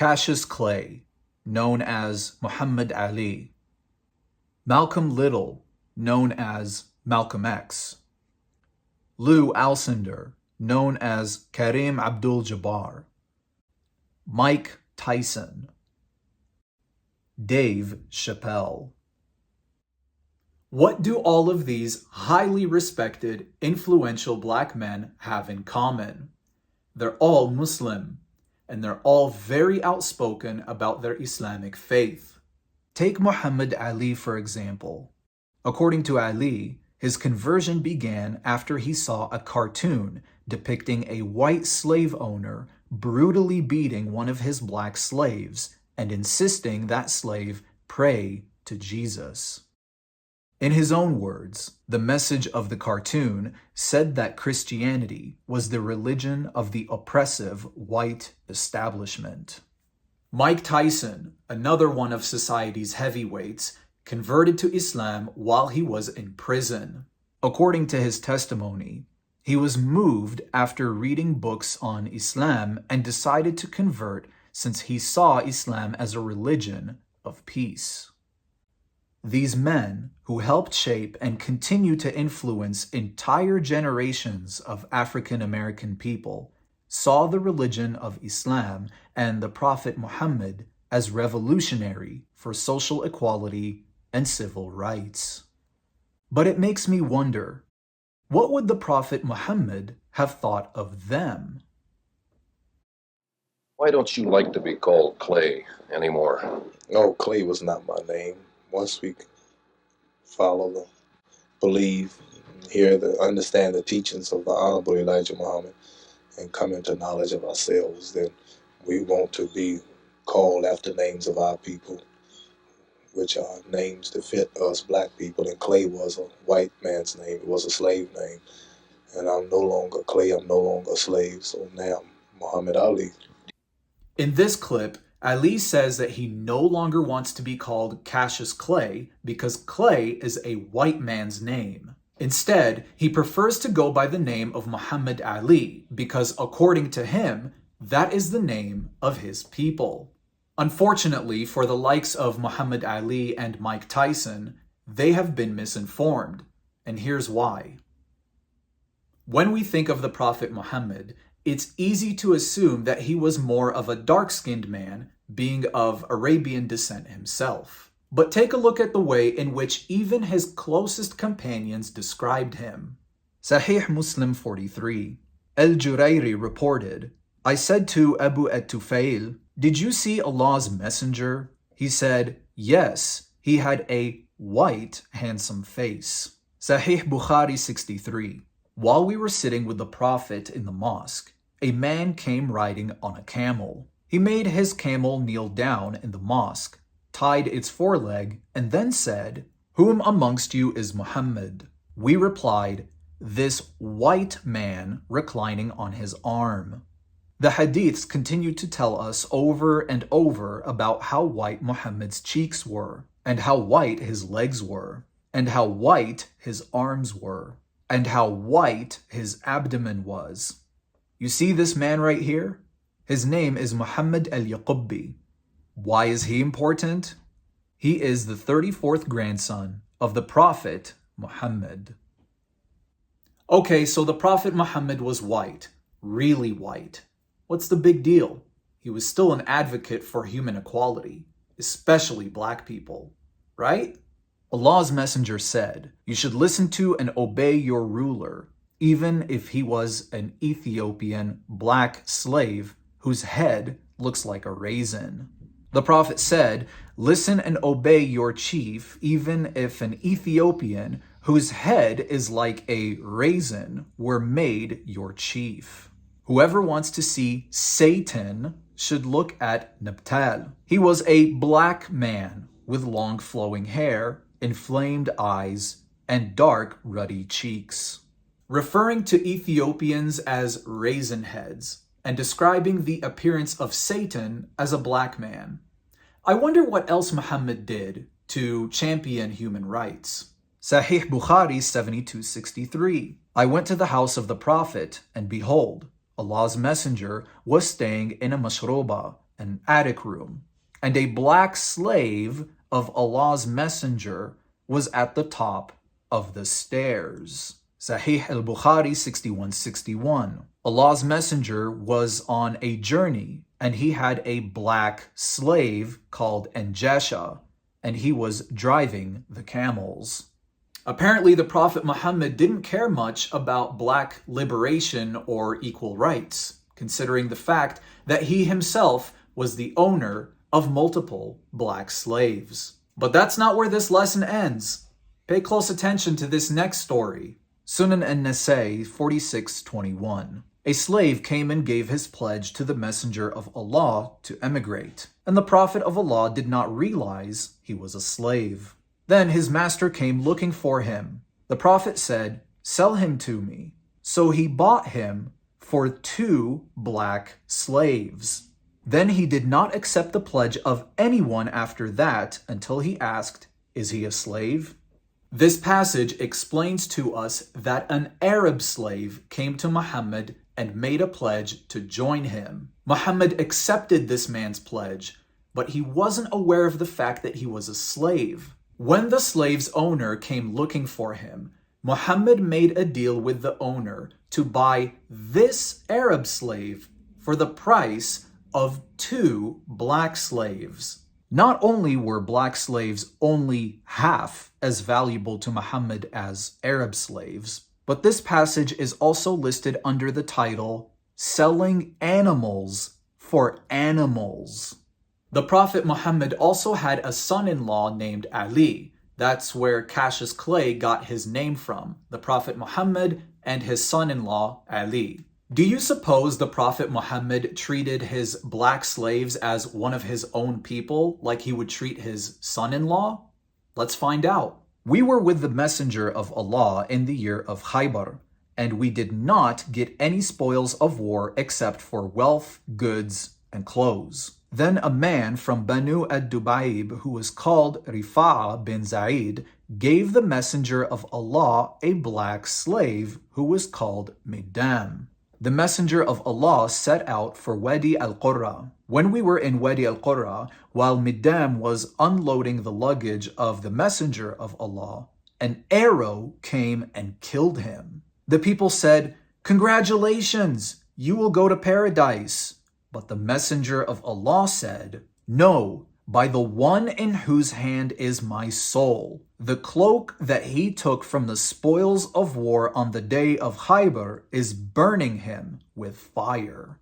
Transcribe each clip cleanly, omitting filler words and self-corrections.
Cassius Clay, known as Muhammad Ali. Malcolm Little, known as Malcolm X. Lou Alcindor, known as Kareem Abdul-Jabbar. Mike Tyson. Dave Chappelle. What do all of these highly respected, influential black men have in common? They're all Muslim, and they're all very outspoken about their Islamic faith. Take Muhammad Ali, for example. According to Ali, his conversion began after he saw a cartoon depicting a white slave owner brutally beating one of his black slaves and insisting that slave pray to Jesus. In his own words, the message of the cartoon said that Christianity was the religion of the oppressive white establishment. Mike Tyson, another one of society's heavyweights, converted to Islam while he was in prison. According to his testimony, he was moved after reading books on Islam and decided to convert since he saw Islam as a religion of peace. These men, who helped shape and continue to influence entire generations of African American people, saw the religion of Islam and the Prophet Muhammad as revolutionary for social equality and civil rights. But it makes me wonder, what would the Prophet Muhammad have thought of them? Why don't you like to be called Clay anymore? No, Clay was not my name. Once we follow, believe, understand the teachings of the Honorable Elijah Muhammad and come into knowledge of ourselves, then we want to be called after names of our people, which are names that fit us black people. And Clay was a white man's name. It was a slave name. And I'm no longer Clay. I'm no longer a slave. So now I'm Muhammad Ali. In this clip, Ali says that he no longer wants to be called Cassius Clay because Clay is a white man's name. Instead, he prefers to go by the name of Muhammad Ali because, according to him, that is the name of his people. Unfortunately, for the likes of Muhammad Ali and Mike Tyson, they have been misinformed, and here's why. When we think of the Prophet Muhammad, it's easy to assume that he was more of a dark-skinned man, being of Arabian descent himself. But take a look at the way in which even his closest companions described him. Sahih Muslim 43. Al-Jurayri reported, I said to Abu at-Tufail, did you see Allah's messenger? He said, yes, he had a white, handsome face. Sahih Bukhari 63. While we were sitting with the Prophet in the mosque, a man came riding on a camel. He made his camel kneel down in the mosque, tied its foreleg, and then said, whom amongst you is Muhammad? We replied, this white man reclining on his arm. The hadiths continue to tell us over and over about how white Muhammad's cheeks were, and how white his legs were, and how white his arms were, and how white his abdomen was. You see this man right here? His name is Muhammad al-Yaqubbi. Why is he important? He is the 34th grandson of the Prophet Muhammad. Okay, so the Prophet Muhammad was white, really white. What's the big deal? He was still an advocate for human equality, especially black people, right? Allah's messenger said, you should listen to and obey your ruler, even if he was an Ethiopian black slave whose head looks like a raisin. The Prophet said, listen and obey your chief, even if an Ethiopian whose head is like a raisin were made your chief. Whoever wants to see Satan should look at Naphtali. He was a black man with long flowing hair, inflamed eyes, and dark ruddy cheeks. Referring to Ethiopians as raisin heads and describing the appearance of Satan as a black man. I wonder what else Muhammad did to champion human rights. Sahih Bukhari 7263. I went to the house of the Prophet, and behold, Allah's messenger was staying in a mashroba, an attic room, and a black slave of Allah's messenger was at the top of the stairs. Sahih al-Bukhari 6161. Allah's messenger was on a journey and he had a black slave called Anjasha, and he was driving the camels. Apparently, the Prophet Muhammad didn't care much about black liberation or equal rights, considering the fact that he himself was the owner of multiple black slaves. But that's not where this lesson ends. Pay close attention to this next story. Sunan an-Nasai 46:21. A slave came and gave his pledge to the Messenger of Allah to emigrate, and the Prophet of Allah did not realize he was a slave. Then his master came looking for him. The Prophet said, "Sell him to me." So he bought him for 2 black slaves. Then he did not accept the pledge of anyone after that until he asked, "Is he a slave?" This passage explains to us that an Arab slave came to Muhammad and made a pledge to join him. Muhammad accepted this man's pledge, but he wasn't aware of the fact that he was a slave. When the slave's owner came looking for him, Muhammad made a deal with the owner to buy this Arab slave for the price of 2 black slaves. Not only were black slaves only half as valuable to Muhammad as Arab slaves, but this passage is also listed under the title, Selling Animals for Animals. The Prophet Muhammad also had a son-in-law named Ali. That's where Cassius Clay got his name from, the Prophet Muhammad and his son-in-law Ali. Do you suppose the Prophet Muhammad treated his black slaves as one of his own people, like he would treat his son-in-law? Let's find out. We were with the Messenger of Allah in the year of Khaybar, and we did not get any spoils of war except for wealth, goods, and clothes. Then a man from Banu ad-Dubayb, who was called Rifa'a bin Zaid, gave the Messenger of Allah a black slave who was called Midam. The Messenger of Allah set out for Wadi al-Qurra. When we were in Wadi al-Qurra, while Midam was unloading the luggage of the Messenger of Allah, an arrow came and killed him. The people said, "Congratulations, you will go to paradise." But the Messenger of Allah said, "No, by the one in whose hand is my soul. The cloak that he took from the spoils of war on the day of Khaybar is burning him with fire."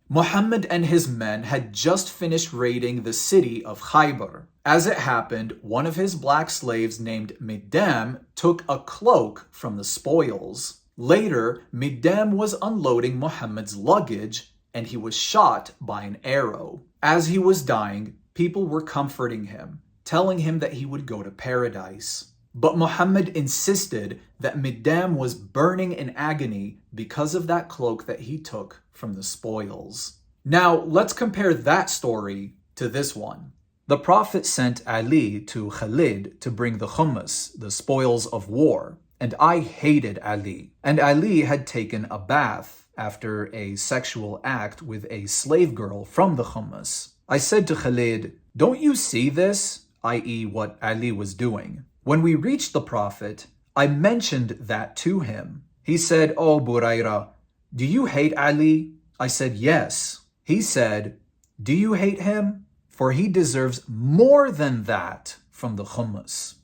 Muhammad and his men had just finished raiding the city of Khaybar. As it happened, one of his black slaves named Midam took a cloak from the spoils. Later, Midam was unloading Muhammad's luggage and he was shot by an arrow. As he was dying, people were comforting him, telling him that he would go to paradise. But Muhammad insisted that Midam was burning in agony because of that cloak that he took from the spoils. Now, let's compare that story to this one. The Prophet sent Ali to Khalid to bring the hummus, the spoils of war, and I hated Ali. And Ali had taken a bath after a sexual act with a slave girl from the hummus. I said to Khalid, "Don't you see this?" i.e. what Ali was doing. When we reached the Prophet, I mentioned that to him. He said, "Oh Buraira, do you hate Ali?" I said, "Yes." He said, "Do you hate him? For he deserves more than that from the hummus."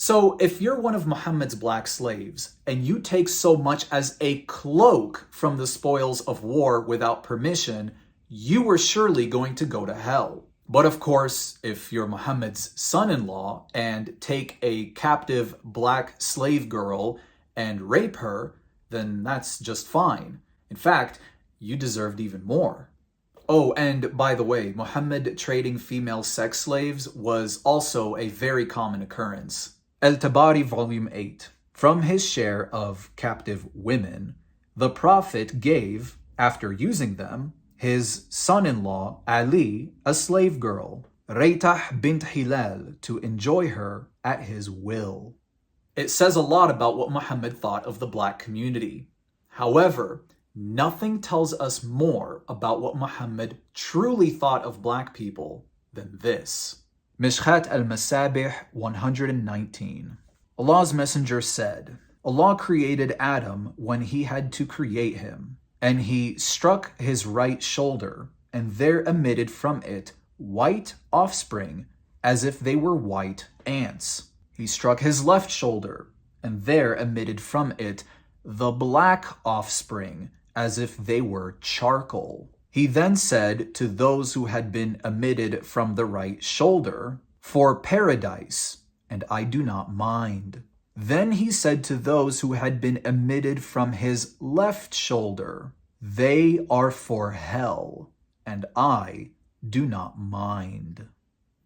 So if you're one of Muhammad's black slaves and you take so much as a cloak from the spoils of war without permission, you were surely going to go to hell. But of course, if you're Muhammad's son-in-law and take a captive black slave girl and rape her, then that's just fine. In fact, you deserved even more. Oh, and by the way, Muhammad trading female sex slaves was also a very common occurrence. Al-Tabari, Volume 8. From his share of captive women, the Prophet gave, after using them, his son-in-law Ali a slave girl, Raytah bint Hilal, to enjoy her at his will. It says a lot about what Muhammad thought of the black community. However, Nothing tells us more about what Muhammad truly thought of black people than this. Mishkat al-Masabih 119. Allah's Messenger said, Allah created Adam when he had to create him, and he struck his right shoulder, and there emitted from it white offspring as if they were white ants. He struck his left shoulder, and there emitted from it the black offspring as if they were charcoal. He then said to those who had been emitted from the right shoulder, for paradise, and I do not mind. Then he said to those who had been emitted from his left shoulder, they are for hell, and I do not mind.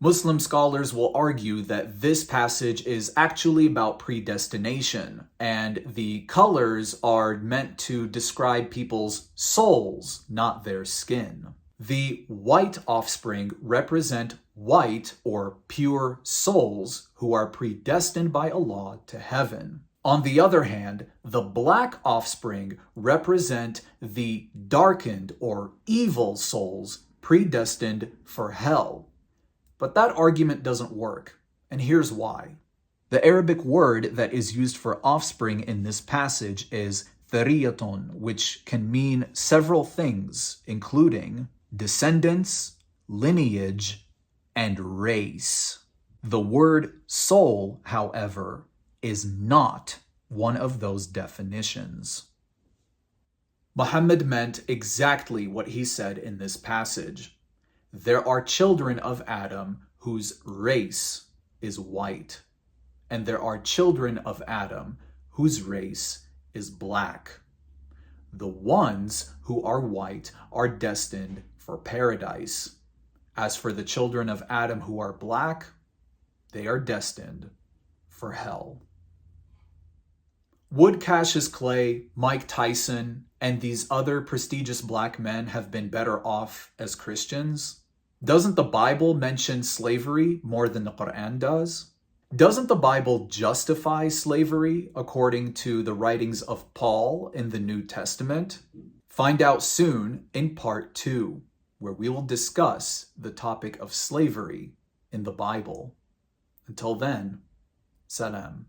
Muslim scholars will argue that this passage is actually about predestination, and the colors are meant to describe people's souls, not their skin. The white offspring represent white or pure souls who are predestined by Allah to heaven. On the other hand, the black offspring represent the darkened or evil souls predestined for hell. But that argument doesn't work, and here's why. The Arabic word that is used for offspring in this passage is thariyatun, which can mean several things, including descendants, lineage, and race. The word soul, however, is not one of those definitions. Muhammad meant exactly what he said in this passage. There are children of Adam whose race is white, and there are children of Adam whose race is black. The ones who are white are destined for paradise. As for the children of Adam who are black, they are destined for hell. Would Cassius Clay, Mike Tyson, and these other prestigious black men have been better off as Christians? Doesn't the Bible mention slavery more than the Quran does? Doesn't the Bible justify slavery according to the writings of Paul in the New Testament? Find out soon in part 2, where we will discuss the topic of slavery in the Bible. Until then, salam.